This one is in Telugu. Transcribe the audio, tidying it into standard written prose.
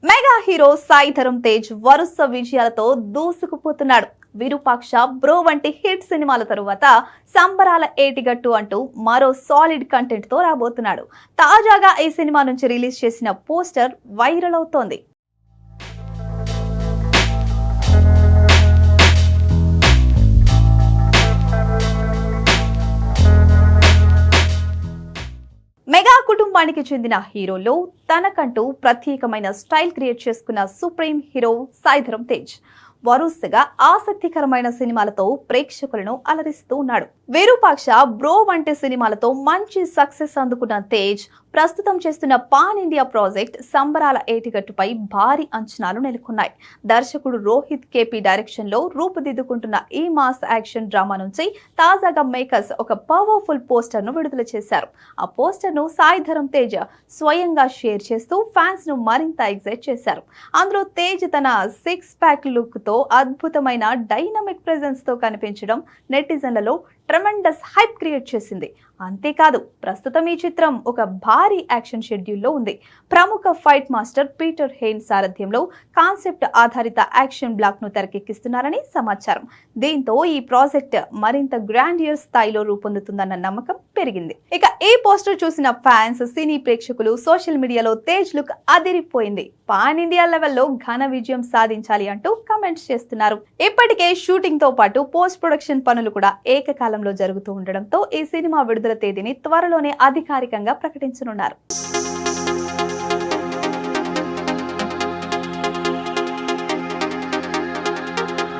మెగా హీరో సాయి ధరమ్ తేజ్ వరుస విజయాలతో దూసుకుపోతున్నాడు. విరూపాక్ష, బ్రో వంటి హిట్ సినిమాల తరువాత సంబరాల ఏటిగట్టు అంటూ మరో సాలిడ్ కంటెంట్ తో రాబోతున్నాడు. తాజాగా ఈ సినిమా నుంచి రిలీజ్ చేసిన పోస్టర్ వైరల్ అవుతోంది. మెగా కుటుంబానికి చెందిన హీరోలో తనకంటూ ప్రత్యేకమైన స్టైల్ క్రియేట్ చేసుకున్న సుప్రీం హీరో సాయి ధరమ్ తేజ్ వరుసగా ఆసక్తికరమైన సినిమాలతో ప్రేక్షకులను అలరిస్తూ ఉన్నాడు. విరూపాక్ష, బ్రో వంటి సినిమాలతో మంచి సక్సెస్ అందుకున్న తేజ్ ప్రస్తుతం చేస్తున్న పాన్ ఇండియా ప్రాజెక్ట్ సంబరాల ఏటిగట్టుపై భారీ అంచనాలు నెలకొన్నాయి. దర్శకుడు రోహిత్ కేపీ డైరెక్షన్ లో రూపుదిద్దుకుంటున్న ఈ మాస్ యాక్షన్ డ్రామా నుంచి తాజాగా మేకర్స్ ఒక పవర్ఫుల్ పోస్టర్ ను విడుదల చేశారు. ఆ పోస్టర్ ను సాయి ధరమ్ తేజ్ స్వయంగా షేర్ చేస్తూ ఫ్యాన్స్ ను మరింత ఎక్సైట్ చేశారు. అందులో తేజ్ తన 6 ప్యాక్ లుక్ తో అద్భుతమైన డైనమిక్ ప్రెజెన్స్ తో కనిపించడం నెటిజన్లలో ట్రెమెండస్ హైప్ క్రియేట్ చేసింది. అంతేకాదు, ప్రస్తుతం ఈ చిత్రం ఒక భారీ యాక్షన్ షెడ్యూల్లో ఉంది. ప్రముఖ ఫైట్ మాస్టర్ పీటర్ హెయిన్ సారథ్యంలో కాన్సెప్ట్ ఆధారిత యాక్షన్ బ్లాక్ ను తెరకెక్కిస్తున్నారని సమాచారం. దీంతో ఈ ప్రాజెక్ట్ మరింత గ్రాండియర్ స్థాయిలో రూపొందుతుందన్న నమ్మకం పెరిగింది. ఇక ఈ పోస్టర్ చూసిన ఫ్యాన్స్, సినీ ప్రేక్షకులు సోషల్ మీడియాలో తేజ్ లుక్ అదిరిపోయింది, పాన్ ఇండియా లెవెల్లో ఘన విజయం సాధించాలి అంటూ కామెంట్స్ చేస్తున్నారు. ఇప్పటికే షూటింగ్ తో పాటు పోస్ట్ ప్రొడక్షన్ పనులు కూడా ఏకకాలంలో జరుగుతూ ఉండడంతో ఈ సినిమా విడుదల తేదీని త్వరలోనే అధికారికంగా ప్రకటించనున్నారు.